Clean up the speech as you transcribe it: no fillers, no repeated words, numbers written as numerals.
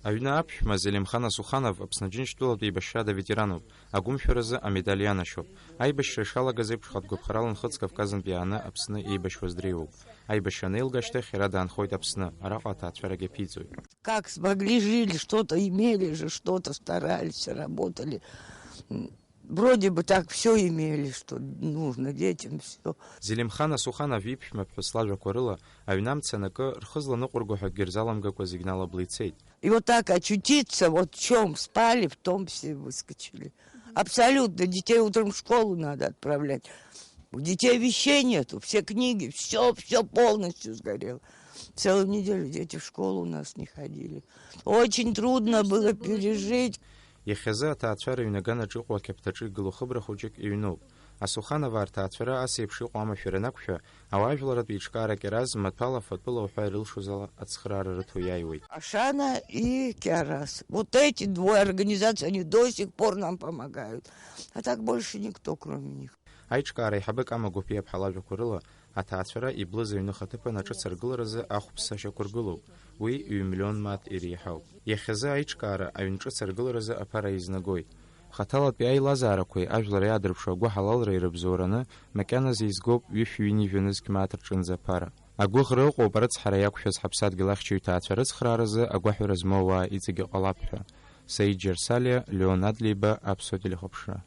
Аҩны аԥшәма Зелимхан Асуханов Аԥсны Џьынџьтәылатәи еибашьрада ветерануп, агәымшәаразы амедаль ианашьоуп. Аибашьра ишалагаз еиԥш хатәгәаԥхарала Нхыҵ Кавказынтә иааны Аԥсны еибашьуаз дреиуоуп. Аибашьра неилгашьҭахь иара даанхоит Аԥсны, араҟа аҭаацәарагьы аԥиҵоит. Как смогли, жили, что-то имели же, что-то старались, работали. Вроде бы так все имели, что нужно детям, все. Зелимхан Асуханов иԥшәма ԥҳәыс лажәақәа рыла аҩнамца анакы рхы зланыҟәырго ҳәа акгьы рзаламгакәа зегь налабла ицеит. И вот так очутиться, вот в чем спали, в том все выскочили. Абсолютно, детей утром в школу надо отправлять. У детей вещей нету, все книги, все полностью сгорело. Целую неделю дети в школу у нас не ходили. Очень трудно было пережить. Иахьазы аҭаацәара ҩнаганаҿ иҟоу ақьаԥҭаҿы игылоу хыбра хәыҷык иҩноуп. Асуханова арҭаацәара ас еиԥш иҟоу амашәыр анақәшәа, ауаажәларатә еиҿкаарак иараз маҭәала фатәыла уҳәа ирылшоз ала ацхыраара рыҭо иааиуеит. Ашана и Киарас. Вот эти двое организаций, они до сих пор нам помогают. А так больше никто, кроме них. Аиҿкаара аиҳабык амагәыԥ иаԥҳа лажәақәа рыла аҭаацәара иблыз аҩны хаҭыԥан аҿыц аргыларазы ахәԥсашьақәа ргылоуп. Уи 1 миллион мат иреиҳауп. Иахьазы аиҿкаара аҩнҿыц аргыларазы аԥара изнагоит. Хаҭалатәи аилазаарақәеи ажәлар иаадырԥшуа агәаҳалалра ирыбзоураны макьаназы изгоуп ҩышә-ҩынижәанызқь мааҭ рҿынӡа аԥара. Агәыӷра ыҟоуп арыцҳара иақәшәаз ҳаԥсадгьыл ахьчаҩ ҭаацәа рыцхрааразы агәаҳәара змоуа иҵегьы ҟалап ҳәа. Саид Џьарсалиа, Леон Адлиба, Аԥсуа телехәаԥшра.